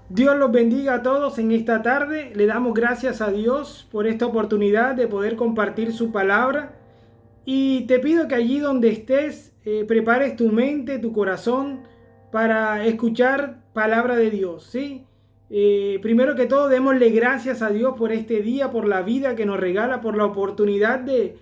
Dios los bendiga a todos en esta tarde. Le damos gracias a Dios por esta oportunidad de poder compartir su palabra. Y te pido que allí donde estés, prepares tu mente, tu corazón para escuchar palabra de Dios, ¿sí? Primero que todo, démosle gracias a Dios por este día, por la vida que nos regala, por la oportunidad de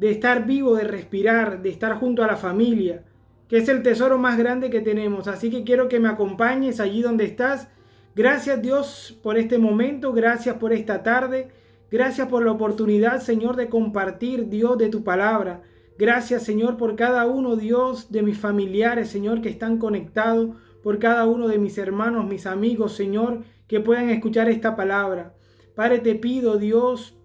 estar vivo, de respirar, de estar junto a la familia, que es el tesoro más grande que tenemos. Así que quiero que me acompañes allí donde estás. Gracias Dios por este momento, gracias por esta tarde, gracias por la oportunidad, Señor, de compartir, Dios, de tu palabra. Gracias, Señor, por cada uno, Dios, de mis familiares, Señor, que están conectados, por cada uno de mis hermanos, mis amigos, Señor, que puedan escuchar esta palabra. Padre, te pido, Dios,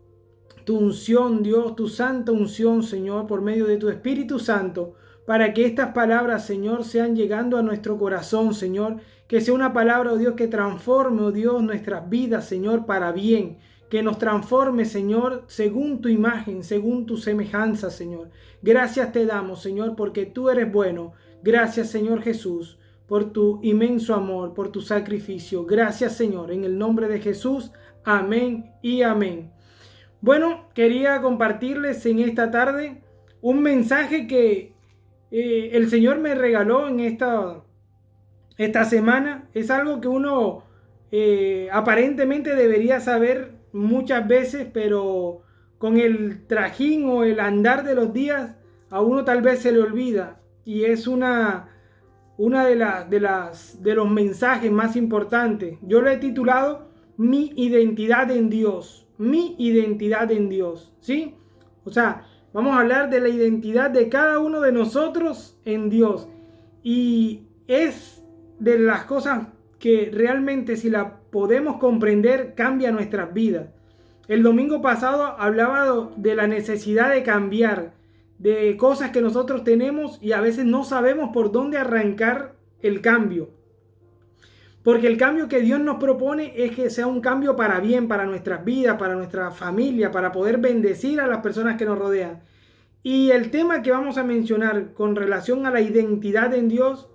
tu unción, Dios, tu santa unción, Señor, por medio de tu Espíritu Santo, para que estas palabras, Señor, sean llegando a nuestro corazón, Señor, que sea una palabra, oh Dios, que transforme, oh Dios, nuestras vidas, Señor, para bien, que nos transforme, Señor, según tu imagen, según tu semejanza, Señor. Gracias te damos, Señor, porque tú eres bueno. Gracias, Señor Jesús, por tu inmenso amor, por tu sacrificio. Gracias, Señor, en el nombre de Jesús. Amén y amén. Bueno, quería compartirles en esta tarde un mensaje que el Señor me regaló en esta semana. Es algo que uno aparentemente debería saber muchas veces, pero con el trajín o el andar de los días a uno tal vez se le olvida. Y es una de los mensajes más importantes. Yo lo he titulado Mi identidad en Dios. Mi identidad en Dios, ¿sí? O sea, vamos a hablar de la identidad de cada uno de nosotros en Dios. Y es de las cosas que realmente, si la podemos comprender, cambia nuestras vidas. El domingo pasado hablaba de la necesidad de cambiar, de cosas que nosotros tenemos y a veces no sabemos por dónde arrancar el cambio. Porque el cambio que Dios nos propone es que sea un cambio para bien, para nuestras vidas, para nuestra familia, para poder bendecir a las personas que nos rodean. Y el tema que vamos a mencionar con relación a la identidad en Dios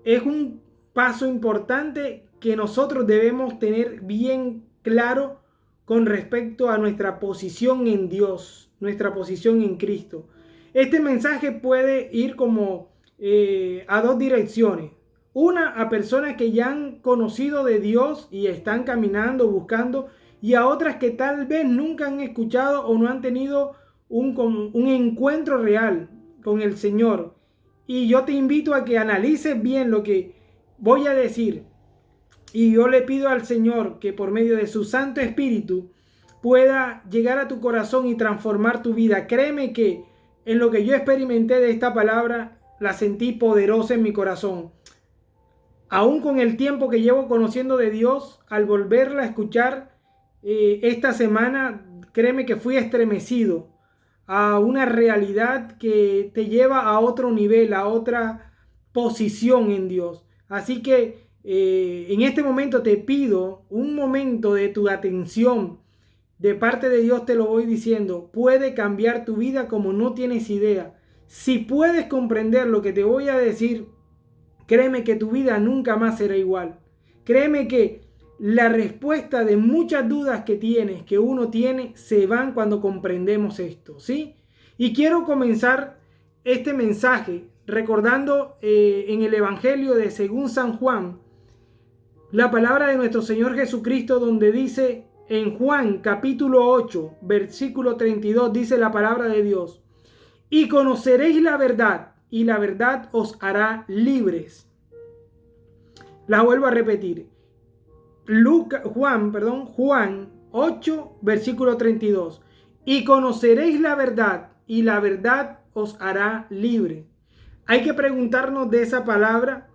es un paso importante que nosotros debemos tener bien claro con respecto a nuestra posición en Dios, nuestra posición en Cristo. Este mensaje puede ir como a dos direcciones. Una, a personas que ya han conocido de Dios y están caminando, buscando, y a otras que tal vez nunca han escuchado o no han tenido un encuentro real con el Señor. Y yo te invito a que analices bien lo que voy a decir. Y yo le pido al Señor que por medio de su Santo Espíritu pueda llegar a tu corazón y transformar tu vida. Créeme que en lo que yo experimenté de esta palabra, la sentí poderosa en mi corazón. Aún con el tiempo que llevo conociendo de Dios, al volverla a escuchar esta semana, créeme que fui estremecido a una realidad que te lleva a otro nivel, a otra posición en Dios. Así que en este momento te pido un momento de tu atención. De parte de Dios te lo voy diciendo, puede cambiar tu vida como no tienes idea. Si puedes comprender lo que te voy a decir, créeme que tu vida nunca más será igual. Créeme que la respuesta de muchas dudas que tienes, que uno tiene, se van cuando comprendemos esto, ¿sí? Y quiero comenzar este mensaje recordando en el Evangelio de según San Juan, la palabra de nuestro Señor Jesucristo, donde dice en Juan capítulo 8, versículo 32, dice la palabra de Dios: y conoceréis la verdad, y la verdad os hará libres. La vuelvo a repetir. Juan 8, versículo 32. Y conoceréis la verdad, y la verdad os hará libre. Hay que preguntarnos de esa palabra,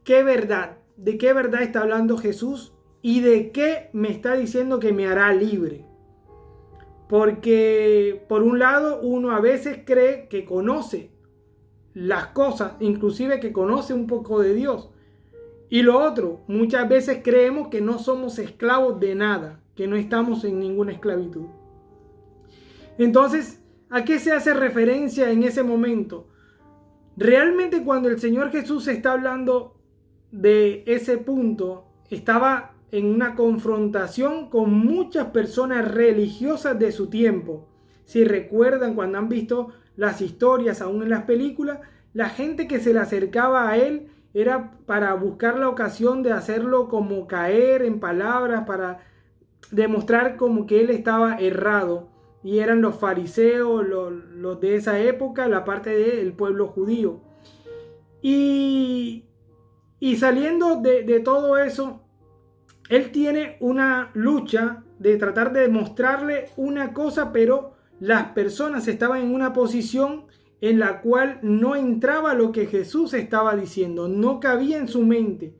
¿qué verdad? ¿De qué verdad está hablando Jesús? ¿Y de qué me está diciendo que me hará libre? Porque por un lado uno a veces cree que conoce las cosas, inclusive que conoce un poco de Dios. Y lo otro, muchas veces creemos que no somos esclavos de nada, que no estamos en ninguna esclavitud. Entonces, ¿a qué se hace referencia en ese momento? Realmente cuando el Señor Jesús está hablando de ese punto, estaba en una confrontación con muchas personas religiosas de su tiempo. Si recuerdan, cuando han visto las historias aún en las películas, la gente que se le acercaba a él era para buscar la ocasión de hacerlo como caer en palabras, para demostrar como que él estaba errado. Y eran los fariseos, los de esa época, la parte del pueblo judío. Y saliendo de todo eso, él tiene una lucha de tratar de demostrarle una cosa, pero las personas estaban en una posición en la cual no entraba lo que Jesús estaba diciendo, no cabía en su mente.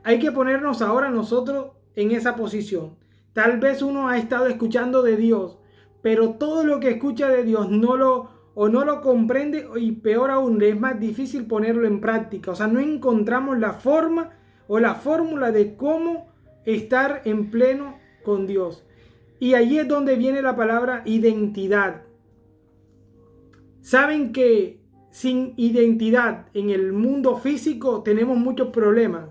Hay que ponernos ahora nosotros en esa posición. Tal vez uno ha estado escuchando de Dios, pero todo lo que escucha de Dios no lo comprende, y peor aún, le es más difícil ponerlo en práctica. O sea, no encontramos la forma o la fórmula de cómo estar en pleno con Dios. Y allí es donde viene la palabra identidad. Saben que sin identidad en el mundo físico tenemos muchos problemas.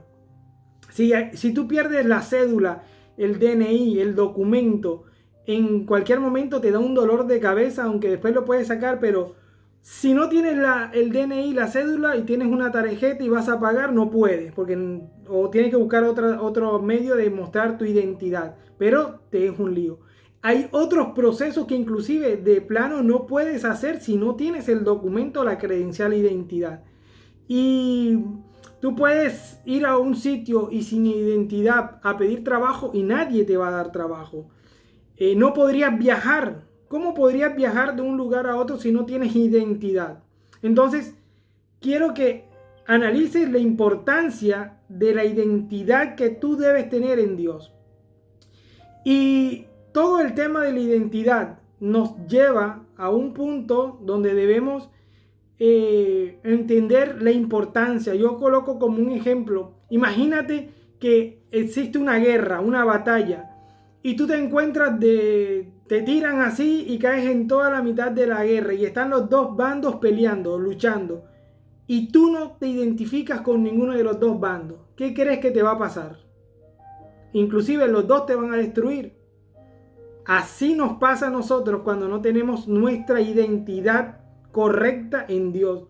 Si tú pierdes la cédula, el DNI, el documento, en cualquier momento te da un dolor de cabeza, aunque después lo puedes sacar, pero si no tienes el DNI, la cédula, y tienes una tarjeta y vas a pagar, no puedes, o tienes que buscar otro medio de mostrar tu identidad, pero te es un lío. Hay otros procesos que inclusive de plano no puedes hacer si no tienes el documento, la credencial de identidad. Y tú puedes ir a un sitio y sin identidad a pedir trabajo y nadie te va a dar trabajo. No podrías viajar. ¿Cómo podrías viajar de un lugar a otro si no tienes identidad? Entonces, quiero que analices la importancia de la identidad que tú debes tener en Dios. Y todo el tema de la identidad nos lleva a un punto donde debemos entender la importancia. Yo coloco como un ejemplo, imagínate que existe una guerra, una batalla, y tú te encuentras te tiran así y caes en toda la mitad de la guerra y están los dos bandos peleando, luchando, y tú no te identificas con ninguno de los dos bandos. ¿Qué crees que te va a pasar? Inclusive los dos te van a destruir. Así nos pasa a nosotros cuando no tenemos nuestra identidad correcta en Dios.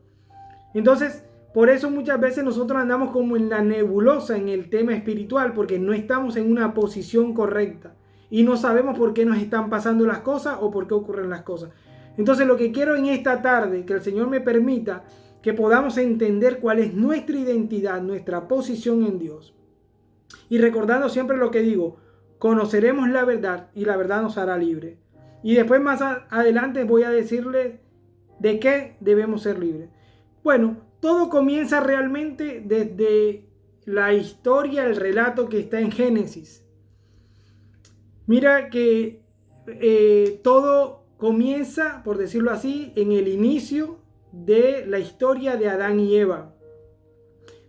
Entonces, por eso muchas veces nosotros andamos como en la nebulosa en el tema espiritual, porque no estamos en una posición correcta y no sabemos por qué nos están pasando las cosas o por qué ocurren las cosas. Entonces, lo que quiero en esta tarde, que el Señor me permita que podamos entender cuál es nuestra identidad, nuestra posición en Dios. Y recordando siempre lo que digo, conoceremos la verdad y la verdad nos hará libre. Y después más adelante voy a decirle de qué debemos ser libres. Bueno, todo comienza realmente desde la historia, el relato que está en Génesis. Mira que todo comienza, por decirlo así, en el inicio de la historia de Adán y Eva.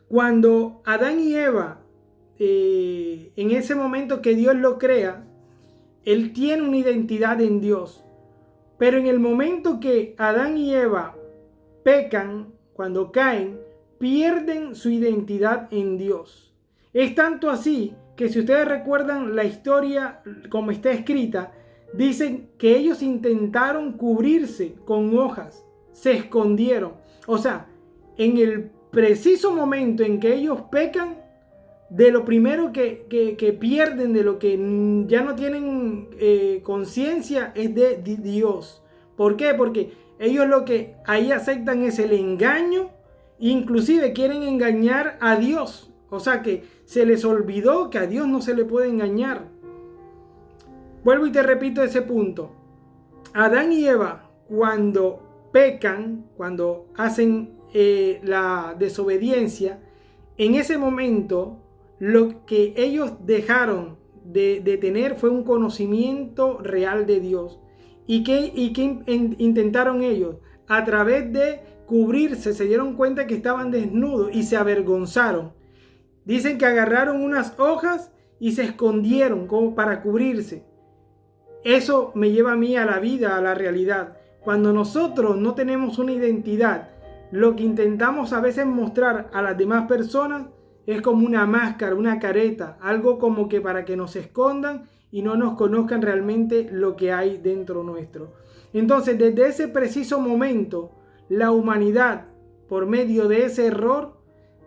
Cuando Adán y Eva, en ese momento que Dios lo crea, él tiene una identidad en Dios. Pero en el momento que Adán y Eva pecan, cuando caen, pierden su identidad en Dios. Es tanto así que si ustedes recuerdan la historia como está escrita, dicen que ellos intentaron cubrirse con hojas, se escondieron. O sea, en el preciso momento en que ellos pecan, de lo primero que pierden, de lo que ya no tienen conciencia, es de Dios. ¿Por qué? Porque ellos lo que ahí aceptan es el engaño, inclusive quieren engañar a Dios. O sea que se les olvidó que a Dios no se le puede engañar. Vuelvo y te repito ese punto. Adán y Eva, cuando pecan, cuando hacen la desobediencia, en ese momento lo que ellos dejaron de tener fue un conocimiento real de Dios. ¿Y qué intentaron ellos? A través de cubrirse, se dieron cuenta que estaban desnudos y se avergonzaron. Dicen que agarraron unas hojas y se escondieron como para cubrirse. Eso me lleva a mí a la vida, a la realidad. Cuando nosotros no tenemos una identidad, lo que intentamos a veces mostrar a las demás personas es como una máscara, una careta, algo como que para que nos escondan y no nos conozcan realmente lo que hay dentro nuestro. Entonces, desde ese preciso momento, la humanidad, por medio de ese error,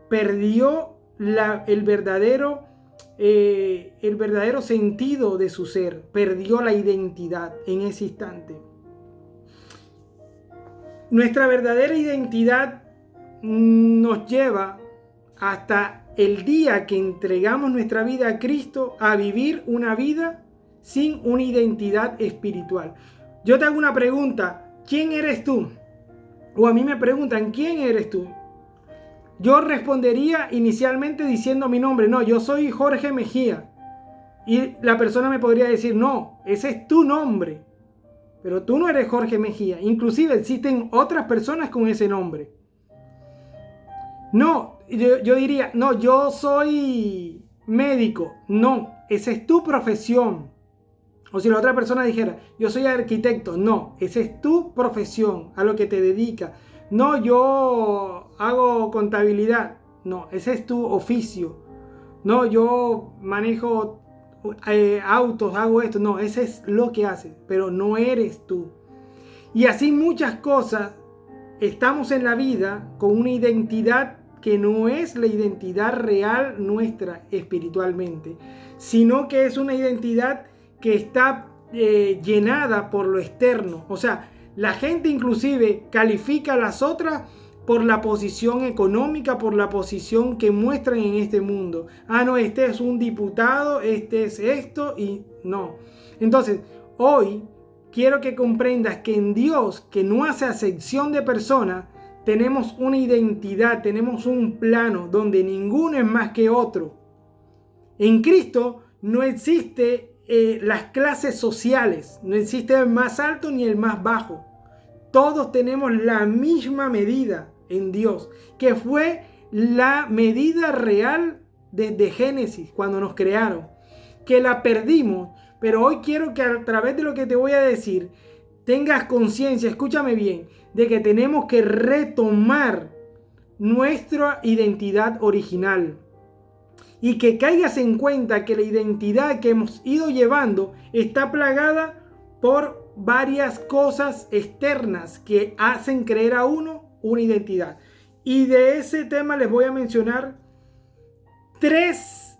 perdió el verdadero sentido de su ser, perdió la identidad en ese instante. Nuestra verdadera identidad nos lleva hasta el día que entregamos nuestra vida a Cristo a vivir una vida sin una identidad espiritual. Yo te hago una pregunta, ¿quién eres tú? O a mí me preguntan, ¿quién eres tú? Yo respondería inicialmente diciendo mi nombre. No, yo soy Jorge Mejía. Y la persona me podría decir, no, ese es tu nombre. Pero tú no eres Jorge Mejía. Inclusive existen otras personas con ese nombre. No, yo diría, no, yo soy médico. No, esa es tu profesión. O si la otra persona dijera, yo soy arquitecto. No, esa es tu profesión, a lo que te dedicas. No, yo hago contabilidad. No, ese es tu oficio. No, yo manejo autos, hago esto. No, ese es lo que haces, pero no eres tú. Y así muchas cosas. Estamos en la vida con una identidad que no es la identidad real nuestra espiritualmente, sino que es una identidad que está llenada por lo externo. O sea, la gente inclusive califica a las otras por la posición económica, por la posición que muestran en este mundo. Ah, no, este es un diputado, este es esto y no. Entonces, hoy quiero que comprendas que en Dios, que no hace acepción de personas, tenemos una identidad, tenemos un plano donde ninguno es más que otro. En Cristo no existe las clases sociales, no existe el más alto ni el más bajo. Todos tenemos la misma medida en Dios, que fue la medida real desde Génesis, cuando nos crearon, que la perdimos. Pero hoy quiero que a través de lo que te voy a decir, tengas conciencia, escúchame bien, de que tenemos que retomar nuestra identidad original. Y que caigas en cuenta que la identidad que hemos ido llevando está plagada por varias cosas externas que hacen creer a uno una identidad. Y de ese tema les voy a mencionar 3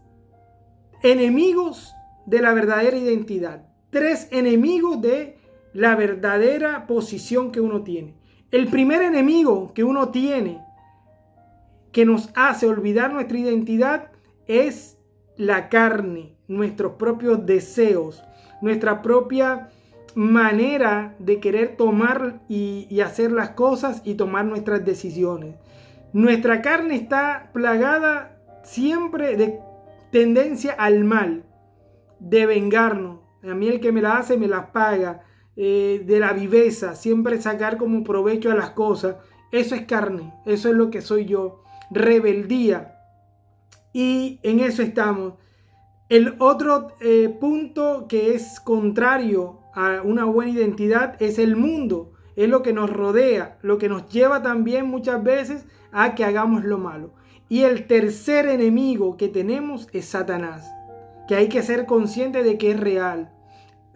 enemigos de la verdadera identidad. 3 enemigos de la verdadera posición que uno tiene. El primer enemigo que uno tiene que nos hace olvidar nuestra identidad es la carne, nuestros propios deseos, nuestra propia manera de querer tomar y hacer las cosas y tomar nuestras decisiones. Nuestra carne está plagada siempre de tendencia al mal, de vengarnos. A mí el que me la hace me las paga, de la viveza, siempre sacar como provecho a las cosas. Eso es carne, eso es lo que soy yo. Rebeldía. Y en eso estamos. El otro punto que es contrario a una buena identidad es el mundo. Es lo que nos rodea, lo que nos lleva también muchas veces a que hagamos lo malo. Y el tercer enemigo que tenemos es Satanás, que hay que ser consciente de que es real.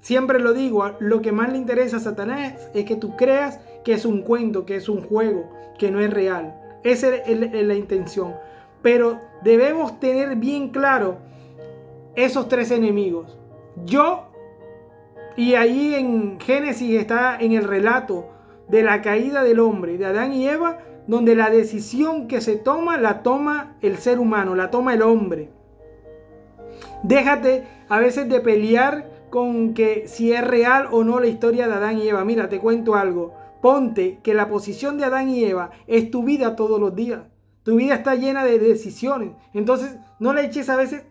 Siempre lo digo, lo que más le interesa a Satanás es que tú creas que es un cuento, que es un juego, que no es real. Esa es la intención. Pero debemos tener bien claro esos 3 enemigos. Yo, y ahí en Génesis está en el relato de la caída del hombre, de Adán y Eva, donde la decisión que se toma, la toma el ser humano, la toma el hombre. Déjate a veces de pelear con que si es real o no la historia de Adán y Eva. Mira, te cuento algo. Ponte que la posición de Adán y Eva es tu vida todos los días. Tu vida está llena de decisiones. Entonces, no le eches a veces.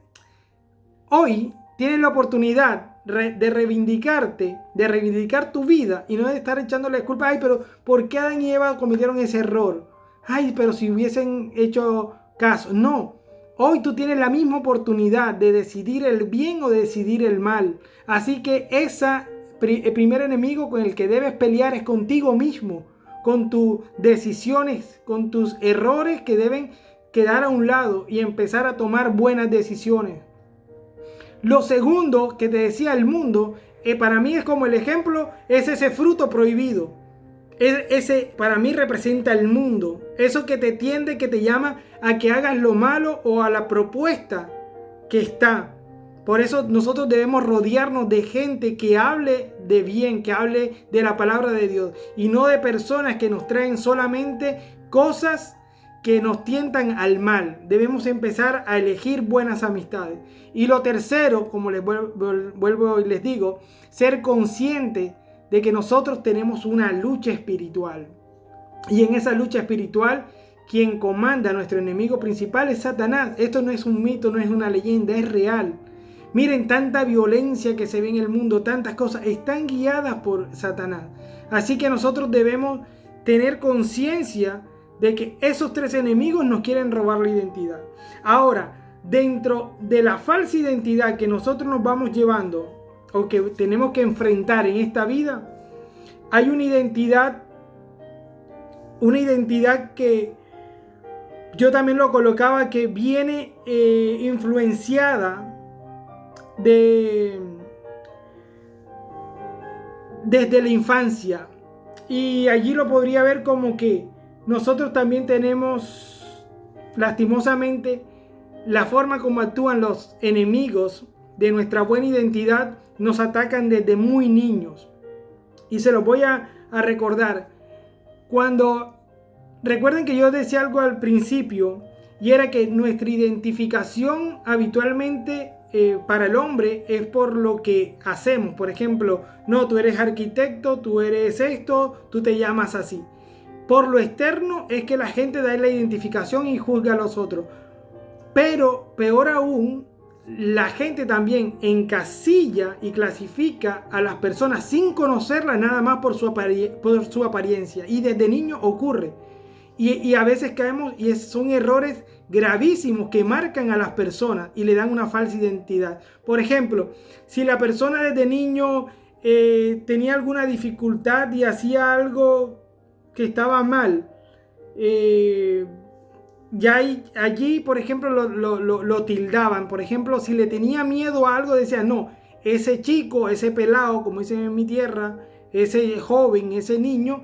Hoy tienes la oportunidad de reivindicarte, de reivindicar tu vida y no de estar echándole culpa. Ay, pero ¿por qué Adán y Eva cometieron ese error? Ay, pero si hubiesen hecho caso. No. Hoy tú tienes la misma oportunidad de decidir el bien o de decidir el mal. Así que el primer enemigo con el que debes pelear es contigo mismo, con tus decisiones, con tus errores que deben quedar a un lado y empezar a tomar buenas decisiones. Lo segundo que te decía el mundo, para mí es como el ejemplo, es ese fruto prohibido. Ese para mí representa el mundo. Eso que te tiende, que te llama a que hagas lo malo o a la propuesta que está. Por eso nosotros debemos rodearnos de gente que hable de bien, que hable de la palabra de Dios y no de personas que nos traen solamente cosas que nos tientan al mal. Debemos empezar a elegir buenas amistades. Y lo tercero, como les vuelvo y les digo, ser consciente de que nosotros tenemos una lucha espiritual. Y en esa lucha espiritual, quien comanda a nuestro enemigo principal es Satanás. Esto no es un mito, no es una leyenda, es real. Miren, tanta violencia que se ve en el mundo, tantas cosas, están guiadas por Satanás. Así que nosotros debemos tener conciencia de que esos tres enemigos nos quieren robar la identidad. Ahora, dentro de la falsa identidad que nosotros nos vamos llevando o que tenemos que enfrentar en esta vida, hay una identidad que yo también lo colocaba, que viene influenciada desde la infancia. Y allí lo podría ver como que nosotros también tenemos, lastimosamente, la forma como actúan los enemigos de nuestra buena identidad, nos atacan desde muy niños. Y se los voy a recordar. Recuerden que yo decía algo al principio, y era que nuestra identificación habitualmente para el hombre es por lo que hacemos. Por ejemplo, no, tú eres arquitecto, tú eres esto, tú te llamas así. Por lo externo es que la gente da la identificación y juzga a los otros. Pero peor aún, la gente también encasilla y clasifica a las personas sin conocerlas nada más por su apariencia. Y desde niño ocurre. Y a veces caemos, y son errores gravísimos que marcan a las personas y le dan una falsa identidad. Por ejemplo, si la persona desde niño tenía alguna dificultad y hacía algo que estaba mal, ya allí, por ejemplo, lo tildaban. Por ejemplo, si le tenía miedo a algo, decían, no, ese chico, ese pelado, como dicen en mi tierra, ese joven, ese niño,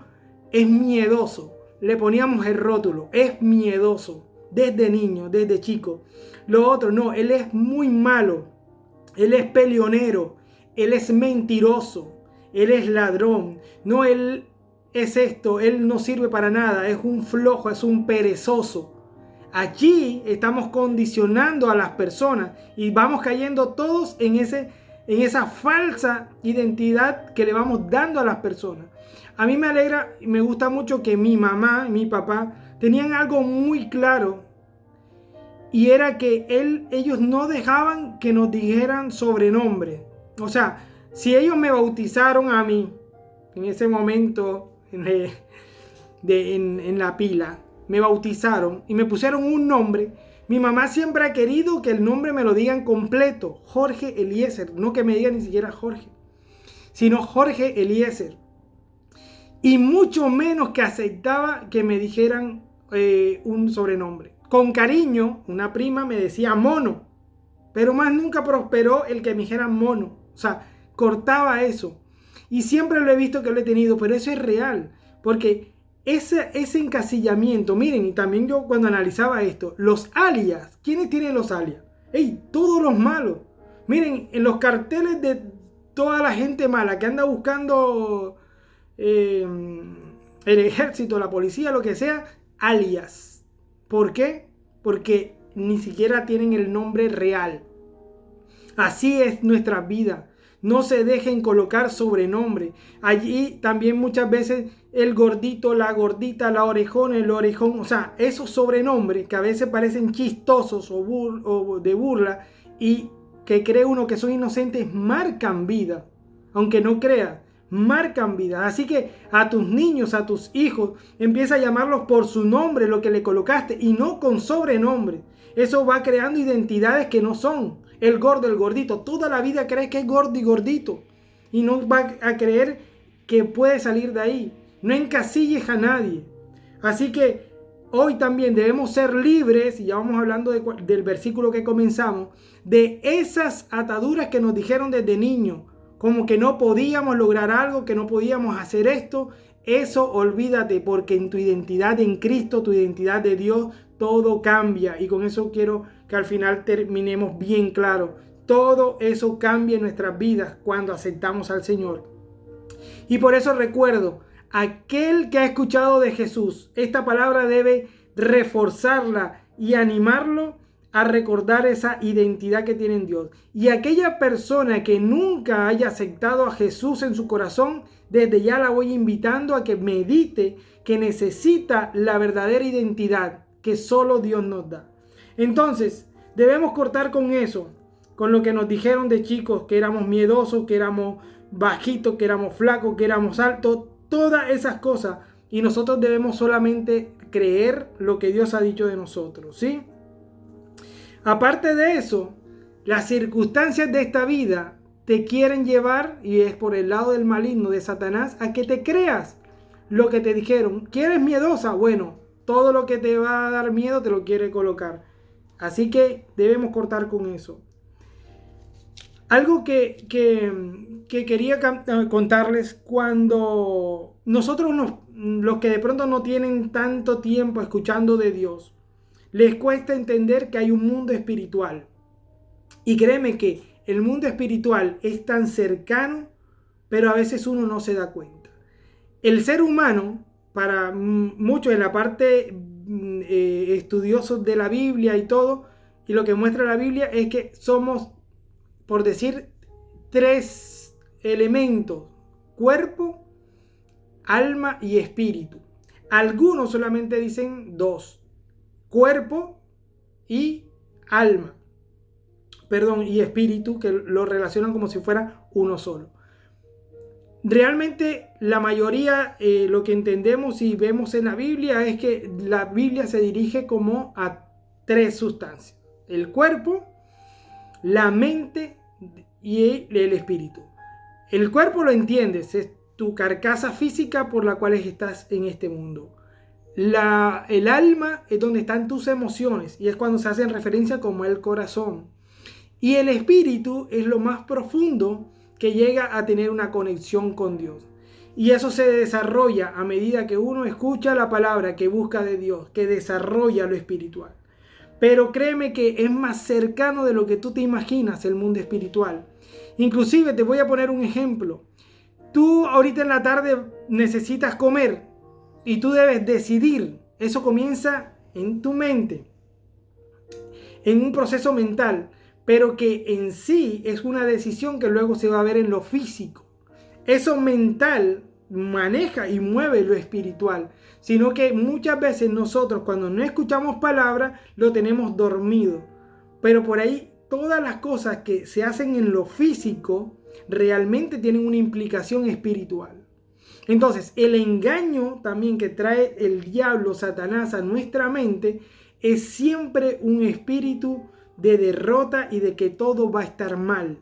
es miedoso. Le poníamos el rótulo, es miedoso, desde niño, desde chico. Lo otro, no, él es muy malo, él es peleonero, él es mentiroso, él es ladrón, no, él es esto, él no sirve para nada, es un flojo, es un perezoso. Allí estamos condicionando a las personas y vamos cayendo todos en esa falsa identidad que le vamos dando a las personas. A mí me alegra y me gusta mucho que mi mamá y mi papá tenían algo muy claro, y era que ellos no dejaban que nos dijeran sobrenombre. O sea, si ellos me bautizaron a mí en ese momento en la pila, me bautizaron y me pusieron un nombre, mi mamá siempre ha querido que el nombre me lo digan completo, Jorge Eliezer, no que me digan ni siquiera Jorge, sino Jorge Eliezer. Y mucho menos que aceptaba que me dijeran un sobrenombre. Con cariño, una prima me decía Mono, pero más nunca prosperó el que me dijeran Mono. O sea, cortaba eso. Y siempre lo he visto que lo he tenido, pero eso es real. Porque ese encasillamiento, miren, y también yo cuando analizaba esto, los alias, ¿quiénes tienen los alias? ¡Ey! Todos los malos. Miren, en los carteles de toda la gente mala que anda buscando el ejército, la policía, lo que sea, alias. ¿Por qué? Porque ni siquiera tienen el nombre real. Así es nuestra vida. No se dejen colocar sobrenombre. Allí también muchas veces el gordito, la gordita, la orejona, el orejón. O sea, esos sobrenombres que a veces parecen chistosos o de burla y que cree uno que son inocentes, marcan vida. Aunque no creas, marcan vida. Así que a tus niños, a tus hijos, empieza a llamarlos por su nombre, lo que le colocaste, y no con sobrenombre. Eso va creando identidades que no son. El gordo, el gordito, toda la vida cree que es gordo y gordito, y no va a creer que puede salir de ahí. No encasilles a nadie. Así que hoy también debemos ser libres, y ya vamos hablando del versículo que comenzamos, de esas ataduras que nos dijeron desde niño, como que no podíamos lograr algo, que no podíamos hacer esto. Eso olvídate, porque en tu identidad en Cristo, tu identidad de Dios, todo cambia. Y con eso quiero que al final terminemos bien claro. Todo eso cambia en nuestras vidas cuando aceptamos al Señor. Y por eso recuerdo, aquel que ha escuchado de Jesús, esta palabra debe reforzarla y animarlo a recordar esa identidad que tiene en Dios. Y aquella persona que nunca haya aceptado a Jesús en su corazón, desde ya la voy invitando a que medite que necesita la verdadera identidad que solo Dios nos da. Entonces, debemos cortar con eso, con lo que nos dijeron de chicos, que éramos miedosos, que éramos bajitos, que éramos flacos, que éramos altos, todas esas cosas. Y nosotros debemos solamente creer lo que Dios ha dicho de nosotros, ¿sí? Aparte de eso, las circunstancias de esta vida te quieren llevar, y es por el lado del maligno, de Satanás, a que te creas lo que te dijeron. ¿Quieres miedosa? Bueno, todo lo que te va a dar miedo te lo quiere colocar. Así que debemos cortar con eso. Algo que quería contarles, cuando nosotros, los que de pronto no tienen tanto tiempo escuchando de Dios, les cuesta entender que hay un mundo espiritual. Y créeme que el mundo espiritual es tan cercano, pero a veces uno no se da cuenta. El ser humano, para muchos en la parte estudiosos de la Biblia y todo, y lo que muestra la Biblia es que somos, por decir, 3 elementos: cuerpo, alma y espíritu. Algunos solamente dicen 2. Cuerpo y alma, y espíritu, que lo relacionan como si fuera uno solo. Realmente la mayoría, lo que entendemos y vemos en la Biblia es que la Biblia se dirige como a 3 sustancias: el cuerpo, la mente y el espíritu. El cuerpo lo entiendes, es tu carcasa física por la cual estás en este mundo. El alma es donde están tus emociones, y es cuando se hacen referencia como el corazón. Y el espíritu es lo más profundo, que llega a tener una conexión con Dios. Y eso se desarrolla a medida que uno escucha la palabra, que busca de Dios, que desarrolla lo espiritual. Pero créeme que es más cercano de lo que tú te imaginas el mundo espiritual. Inclusive te voy a poner un ejemplo. Tú ahorita en la tarde necesitas comer y tú debes decidir. Eso comienza en tu mente, en un proceso mental, pero que en sí es una decisión que luego se va a ver en lo físico. Eso mental maneja y mueve lo espiritual, sino que muchas veces nosotros, cuando no escuchamos palabra, lo tenemos dormido. Pero por ahí todas las cosas que se hacen en lo físico realmente tienen una implicación espiritual. Entonces, el engaño también que trae el diablo, Satanás, a nuestra mente, es siempre un espíritu de derrota y de que todo va a estar mal.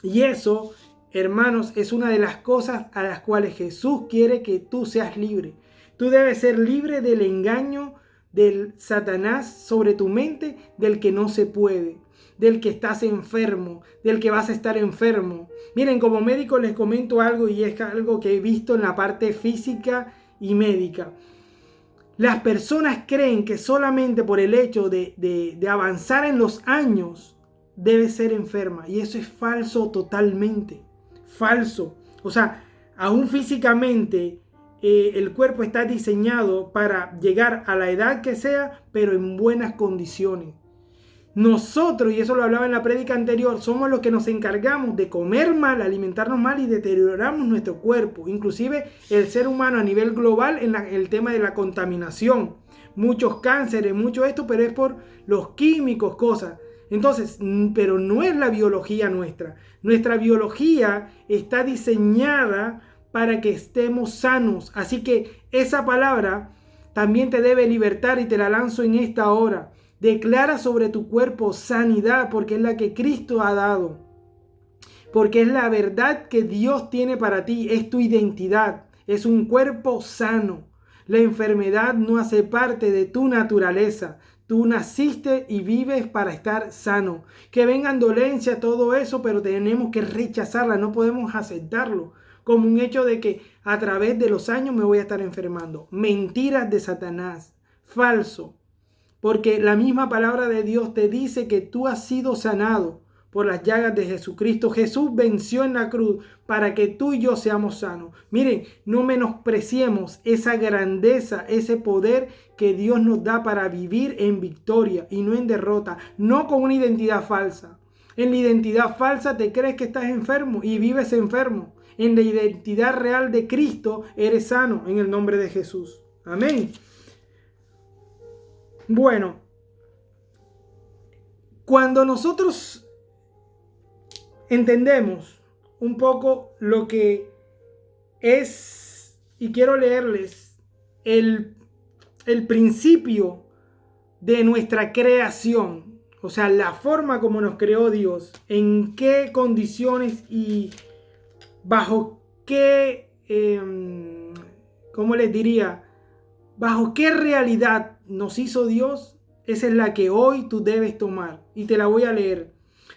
Y eso, hermanos, es una de las cosas a las cuales Jesús quiere que tú seas libre. Tú debes ser libre del engaño del Satanás sobre tu mente, del que no se puede, del que estás enfermo, del que vas a estar enfermo. Miren, como médico les comento algo, y es algo que he visto en la parte física y médica. Las personas creen que solamente por el hecho de avanzar en los años debe ser enferma, y eso es falso, totalmente falso. O sea, aún físicamente el cuerpo está diseñado para llegar a la edad que sea, pero en buenas condiciones. Nosotros, y eso lo hablaba en la prédica anterior, somos los que nos encargamos de comer mal, alimentarnos mal, y deterioramos nuestro cuerpo. Inclusive el ser humano a nivel global, en el tema de la contaminación. Muchos cánceres, mucho esto, pero es por los químicos, cosas. Entonces, pero no es la biología nuestra. Nuestra biología está diseñada para que estemos sanos. Así que esa palabra también te debe libertar, y te la lanzo en esta hora. Declara sobre tu cuerpo sanidad, porque es la que Cristo ha dado. Porque es la verdad que Dios tiene para ti, es tu identidad. Es un cuerpo sano. La enfermedad no hace parte de tu naturaleza. Tú naciste y vives para estar sano. Que vengan dolencias, todo eso, pero tenemos que rechazarla, no podemos aceptarlo como un hecho de que a través de los años me voy a estar enfermando. Mentiras de Satanás, falso. Porque la misma palabra de Dios te dice que tú has sido sanado por las llagas de Jesucristo. Jesús venció en la cruz para que tú y yo seamos sanos. Miren, no menospreciemos esa grandeza, ese poder que Dios nos da para vivir en victoria y no en derrota, no con una identidad falsa. En la identidad falsa te crees que estás enfermo y vives enfermo. En la identidad real de Cristo eres sano en el nombre de Jesús. Amén. Bueno, cuando nosotros entendemos un poco lo que es, y quiero leerles el principio de nuestra creación, o sea, la forma como nos creó Dios, en qué condiciones y bajo qué, ¿cómo les diría? Bajo qué realidad nos hizo Dios, esa es la que hoy tú debes tomar. Y te la voy a leer.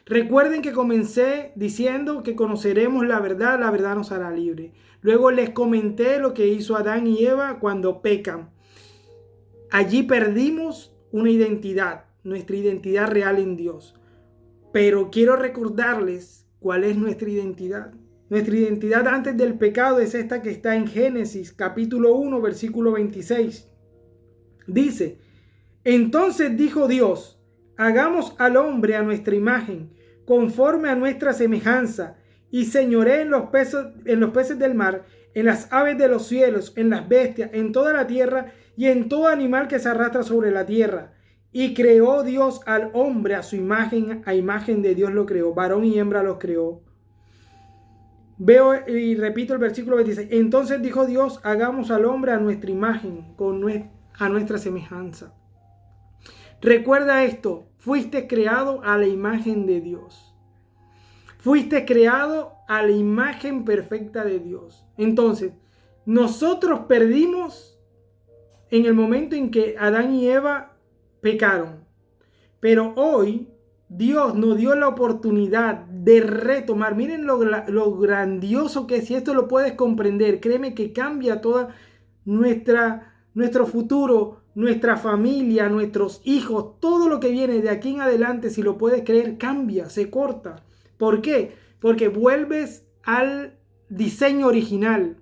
Recuerden que comencé diciendo que conoceremos la verdad nos hará libre. Luego les comenté lo que hizo Adán y Eva cuando pecan. Allí perdimos una identidad, nuestra identidad real en Dios. Pero quiero recordarles cuál es nuestra identidad. Nuestra identidad antes del pecado es esta que está en Génesis capítulo 1 versículo 26. Dice: entonces dijo Dios, hagamos al hombre a nuestra imagen, conforme a nuestra semejanza, y señoree en los peces del mar, en las aves de los cielos, en las bestias, en toda la tierra y en todo animal que se arrastra sobre la tierra. Y creó Dios al hombre a su imagen, a imagen de Dios lo creó, varón y hembra los creó. Veo y repito el versículo 26. Entonces dijo Dios, hagamos al hombre a nuestra imagen, a nuestra semejanza. Recuerda esto, fuiste creado a la imagen de Dios. Fuiste creado a la imagen perfecta de Dios. Entonces, nosotros perdimos en el momento en que Adán y Eva pecaron. Pero hoy Dios nos dio la oportunidad de retomar. Miren lo grandioso que es. Si esto lo puedes comprender, créeme que cambia toda nuestro futuro, nuestra familia, nuestros hijos, todo lo que viene de aquí en adelante, si lo puedes creer, cambia, se corta. ¿Por qué? Porque vuelves al diseño original.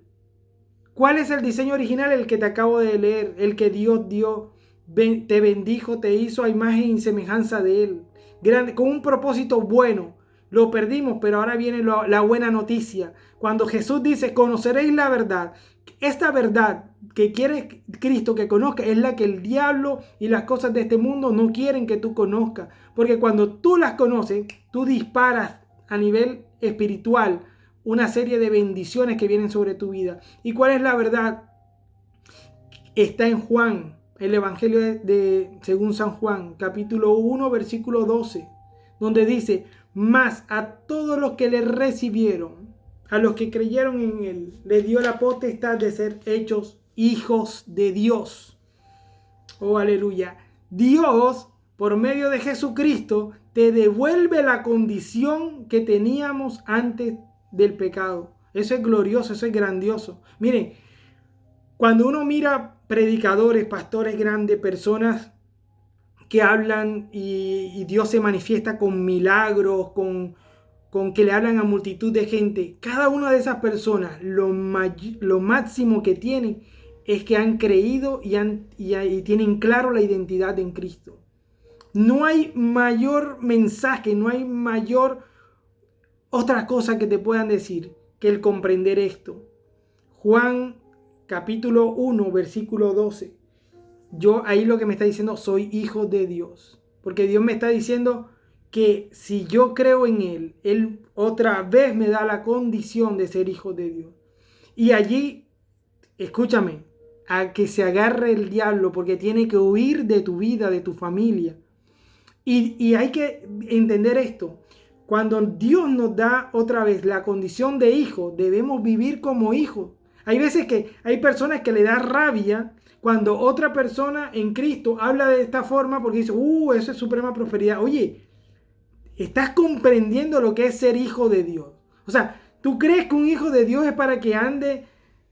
¿Cuál es el diseño original? El que te acabo de leer, el que Dios dio, te bendijo, te hizo a imagen y semejanza de Él. Grande, con un propósito bueno. Lo perdimos, pero ahora viene la buena noticia. Cuando Jesús dice, conoceréis la verdad. Esta verdad que quiere Cristo que conozca es la que el diablo y las cosas de este mundo no quieren que tú conozcas. Porque cuando tú las conoces, tú disparas a nivel espiritual una serie de bendiciones que vienen sobre tu vida. ¿Y cuál es la verdad? Está en Juan, el Evangelio según San Juan, capítulo 1, versículo 12, donde dice, mas a todos los que le recibieron, a los que creyeron en Él, le dio la potestad de ser hechos hijos de Dios. Oh, aleluya. Dios, por medio de Jesucristo, te devuelve la condición que teníamos antes del pecado. Eso es glorioso, eso es grandioso. Miren, cuando uno mira predicadores, pastores grandes, personas que hablan y Dios se manifiesta con milagros, con que le hablan a multitud de gente, cada una de esas personas, lo máximo que tienen es que han creído y tienen claro la identidad en Cristo. No hay mayor mensaje, no hay mayor otra cosa que te puedan decir que el comprender esto. Juan capítulo 1, versículo 12. Yo ahí lo que me está diciendo, soy hijo de Dios. Porque Dios me está diciendo que si yo creo en Él, Él otra vez me da la condición de ser hijo de Dios. Y allí, escúchame, a que se agarre el diablo, porque tiene que huir de tu vida, de tu familia. Y hay que entender esto. Cuando Dios nos da otra vez la condición de hijo, debemos vivir como hijos. Hay veces que hay personas que le da rabia cuando otra persona en Cristo habla de esta forma porque dice, eso es suprema prosperidad. Oye, ¿estás comprendiendo lo que es ser hijo de Dios? O sea, ¿tú crees que un hijo de Dios es para que ande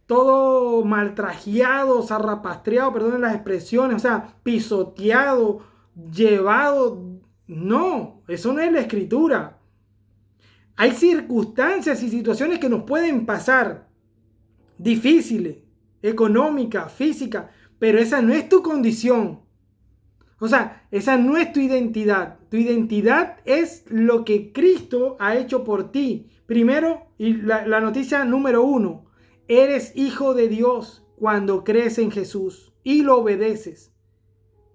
todo maltrajeado, zarrapastreado, perdonen las expresiones, o sea, pisoteado, llevado? No, eso no es la escritura. Hay circunstancias y situaciones que nos pueden pasar, difíciles, económicas, físicas, pero esa no es tu condición. O sea, esa no es tu identidad. Tu identidad es lo que Cristo ha hecho por ti. Primero, y la noticia número 1, eres hijo de Dios cuando crees en Jesús y lo obedeces.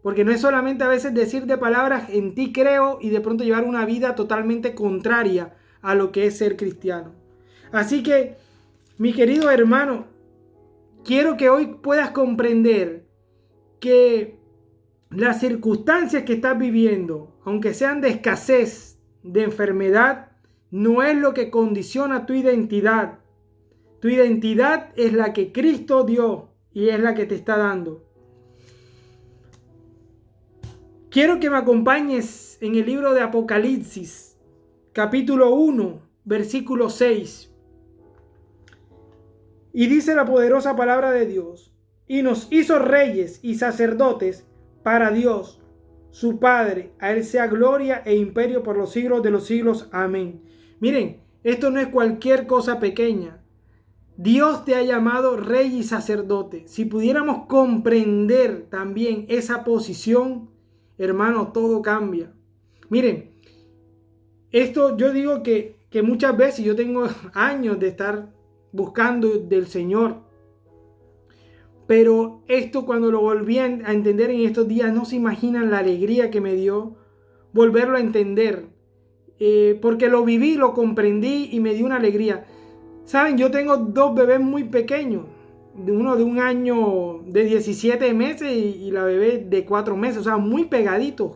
Porque no es solamente a veces decir de palabras, en ti creo, y de pronto llevar una vida totalmente contraria a lo que es ser cristiano. Así que, mi querido hermano, quiero que hoy puedas comprender que las circunstancias que estás viviendo, aunque sean de escasez, de enfermedad, no es lo que condiciona tu identidad. Tu identidad es la que Cristo dio y es la que te está dando. Quiero que me acompañes en el libro de Apocalipsis, capítulo 1, versículo 6. Y dice la poderosa palabra de Dios, y nos hizo reyes y sacerdotes para Dios, su Padre. A Él sea gloria e imperio por los siglos de los siglos. Amén. Miren, esto no es cualquier cosa pequeña. Dios te ha llamado rey y sacerdote. Si pudiéramos comprender también esa posición, hermano, todo cambia. Miren, esto yo digo que muchas veces yo tengo años de estar buscando del Señor. Pero esto cuando lo volví a entender en estos días, no se imaginan la alegría que me dio volverlo a entender. Porque lo viví, lo comprendí y me dio una alegría. Saben, yo tengo 2 bebés muy pequeños. Uno de 1 año de 17 meses y la bebé de 4 meses. O sea, muy pegaditos.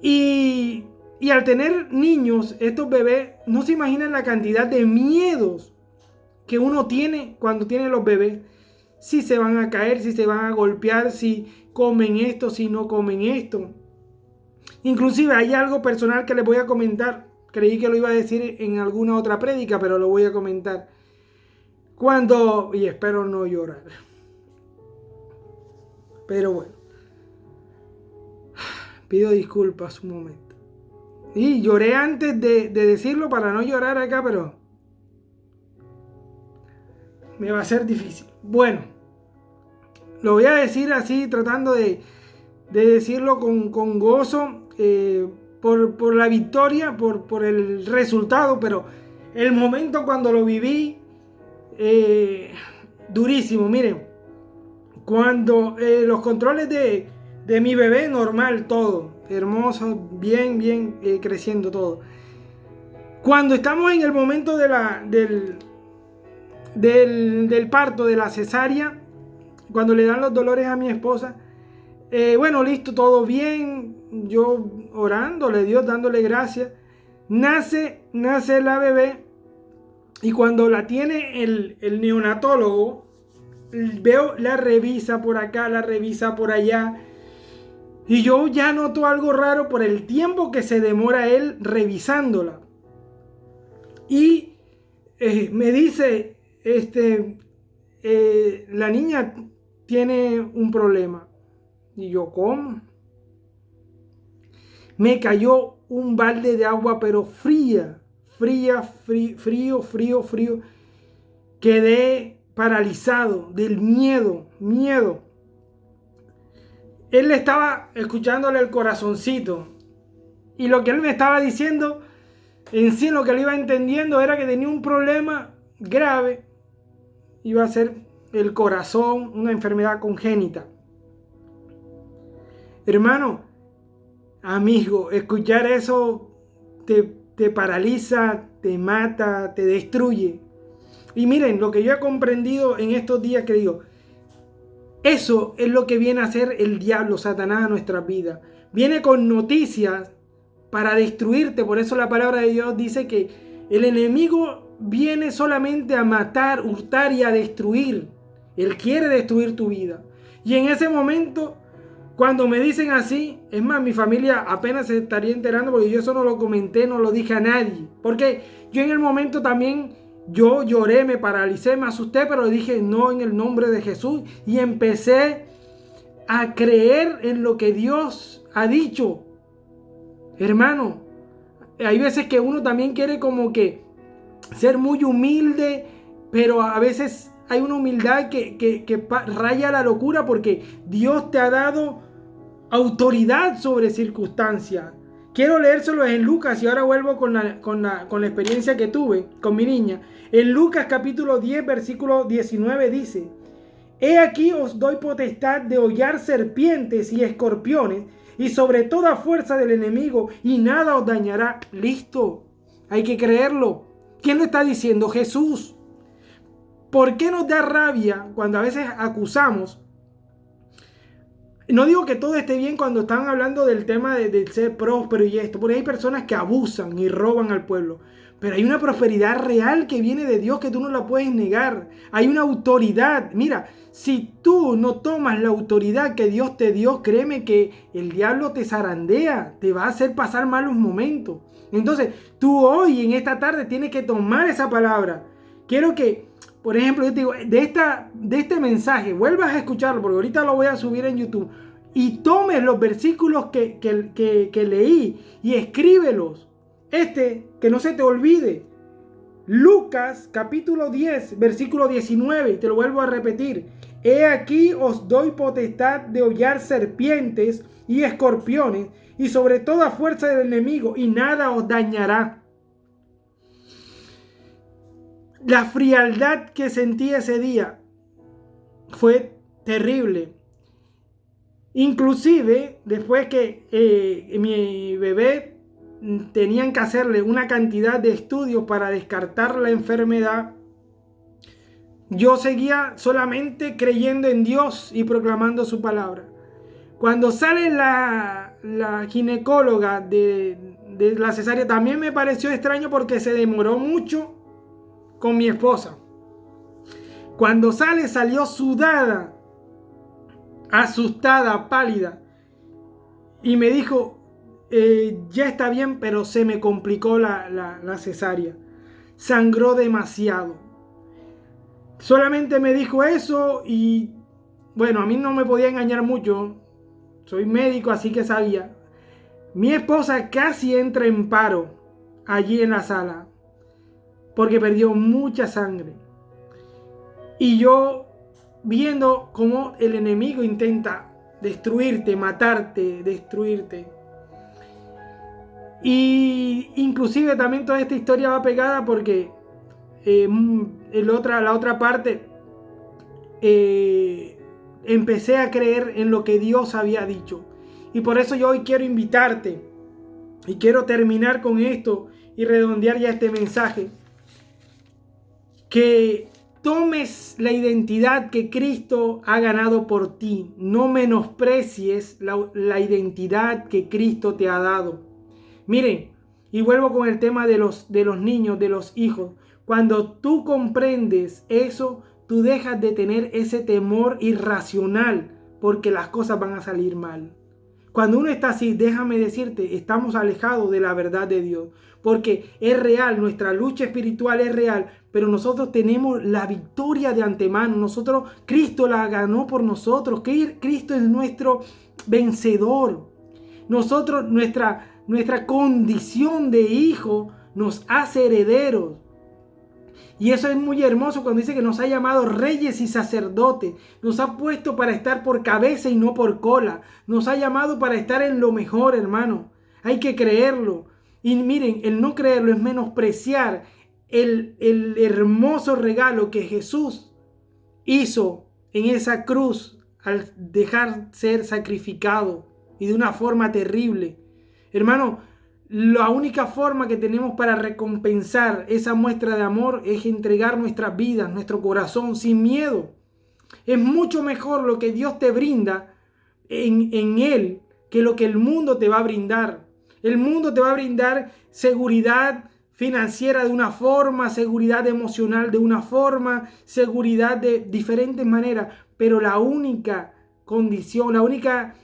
Y al tener niños, estos bebés, no se imaginan la cantidad de miedos que uno tiene cuando tiene los bebés. Si se van a caer, si se van a golpear, si comen esto, si no comen esto. Inclusive hay algo personal que les voy a comentar. Creí que lo iba a decir en alguna otra prédica, pero lo voy a comentar. Y espero no llorar. Pero bueno. Pido disculpas un momento. Y lloré antes de decirlo para no llorar acá, pero me va a ser difícil. Bueno, lo voy a decir así, tratando de decirlo con gozo, por la victoria, por el resultado, pero el momento cuando lo viví, durísimo. Miren, cuando los controles de mi bebé, normal, todo, hermoso, bien, creciendo todo. Cuando estamos en el momento del parto, de la cesárea, cuando le dan los dolores a mi esposa, bueno, listo, todo bien, yo orándole a Dios, dándole gracias, nace la bebé, y cuando la tiene el neonatólogo, veo, la revisa por acá, la revisa por allá, y yo ya noto algo raro por el tiempo que se demora él revisándola. Y me dice, la niña tiene un problema. Y yo, ¿cómo? Me cayó un balde de agua, pero frío. Quedé paralizado del miedo. Él le estaba escuchándole el corazoncito. Y lo que él me estaba diciendo, en sí lo que le iba entendiendo era que tenía un problema grave. Iba a ser el corazón, una enfermedad congénita. Hermano, amigo, escuchar eso te paraliza, te mata, te destruye. Y miren, lo que yo he comprendido en estos días, que digo, eso es lo que viene a hacer el diablo, Satanás, a nuestras vidas. Viene con noticias para destruirte. Por eso la palabra de Dios dice que el enemigo viene solamente a matar, hurtar y a destruir. Él quiere destruir tu vida. Y en ese momento, cuando me dicen así, es más, mi familia apenas se estaría enterando porque yo eso no lo comenté, no lo dije a nadie. Porque yo en el momento también, yo lloré, me paralicé, me asusté, pero dije no en el nombre de Jesús. Y empecé a creer en lo que Dios ha dicho. Hermano, hay veces que uno también quiere como que ser muy humilde, pero a veces hay una humildad que raya la locura porque Dios te ha dado autoridad sobre circunstancias. Quiero leérselo en Lucas y ahora vuelvo con la experiencia que tuve con mi niña. En Lucas capítulo 10, versículo 19 dice: He aquí os doy potestad de hollar serpientes y escorpiones y sobre toda fuerza del enemigo y nada os dañará. Listo, hay que creerlo. ¿Quién lo está diciendo? Jesús. ¿Por qué nos da rabia cuando a veces acusamos? No digo que todo esté bien cuando están hablando del tema de ser próspero y esto, porque hay personas que abusan y roban al pueblo. Pero hay una prosperidad real que viene de Dios que tú no la puedes negar. Hay una autoridad. Mira, si tú no tomas la autoridad que Dios te dio, créeme que el diablo te zarandea, te va a hacer pasar malos momentos. Entonces, tú hoy, en esta tarde, tienes que tomar esa palabra. Quiero que, por ejemplo, yo te digo, de este mensaje, vuelvas a escucharlo, porque ahorita lo voy a subir en YouTube, y tomes los versículos que leí y escríbelos. Que no se te olvide. Lucas capítulo 10, versículo 19, y te lo vuelvo a repetir. He aquí os doy potestad de hollar serpientes y escorpiones y sobre toda fuerza del enemigo y nada os dañará. La frialdad que sentí ese día fue terrible. Inclusive después que mi bebé tenían que hacerle una cantidad de estudios para descartar la enfermedad, yo seguía solamente creyendo en Dios y proclamando su palabra. Cuando sale la ginecóloga de la cesárea, también me pareció extraño porque se demoró mucho con mi esposa. Cuando salió sudada, asustada, pálida, y me dijo: ya está bien, pero se me complicó la cesárea. Sangró demasiado. Solamente me dijo eso y bueno, a mí no me podía engañar mucho. Soy médico, así que sabía. Mi esposa casi entra en paro allí en la sala porque perdió mucha sangre. Y yo viendo cómo el enemigo intenta destruirte, matarte, destruirte. Y inclusive también toda esta historia va pegada porque la otra parte empecé a creer en lo que Dios había dicho. Y por eso yo hoy quiero invitarte y quiero terminar con esto y redondear ya este mensaje. Que tomes la identidad que Cristo ha ganado por ti. No menosprecies la identidad que Cristo te ha dado. Miren, y vuelvo con el tema de los niños, de los hijos. Cuando tú comprendes eso, tú dejas de tener ese temor irracional porque las cosas van a salir mal. Cuando uno está así, déjame decirte, estamos alejados de la verdad de Dios. Porque es real, nuestra lucha espiritual es real, pero nosotros tenemos la victoria de antemano. Cristo la ganó por nosotros. Cristo es nuestro vencedor. Nuestra condición de hijo nos hace herederos. Y eso es muy hermoso cuando dice que nos ha llamado reyes y sacerdotes. Nos ha puesto para estar por cabeza y no por cola. Nos ha llamado para estar en lo mejor, hermano. Hay que creerlo. Y miren, el no creerlo es menospreciar el hermoso regalo que Jesús hizo en esa cruz al dejar ser sacrificado y de una forma terrible. Hermano, la única forma que tenemos para recompensar esa muestra de amor es entregar nuestras vidas, nuestro corazón sin miedo. Es mucho mejor lo que Dios te brinda en Él que lo que el mundo te va a brindar. El mundo te va a brindar seguridad financiera de una forma, seguridad emocional de una forma, seguridad de diferentes maneras, pero la única condición, la única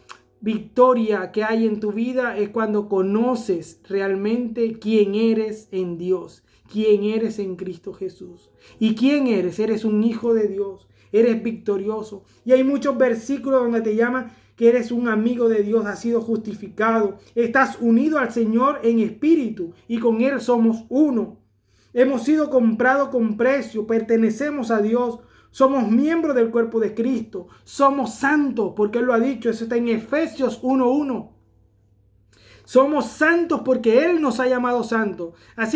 victoria que hay en tu vida es cuando conoces realmente quién eres en Dios, quién eres en Cristo Jesús. ¿Y quién eres? Eres un hijo de Dios, eres victorioso. Y hay muchos versículos donde te llaman que eres un amigo de Dios, has sido justificado, estás unido al Señor en espíritu y con Él somos uno. Hemos sido comprados con precio, pertenecemos a Dios, somos miembros del cuerpo de Cristo, somos santos, porque Él lo ha dicho, eso está en Efesios 1:1. Somos santos porque Él nos ha llamado santos. Así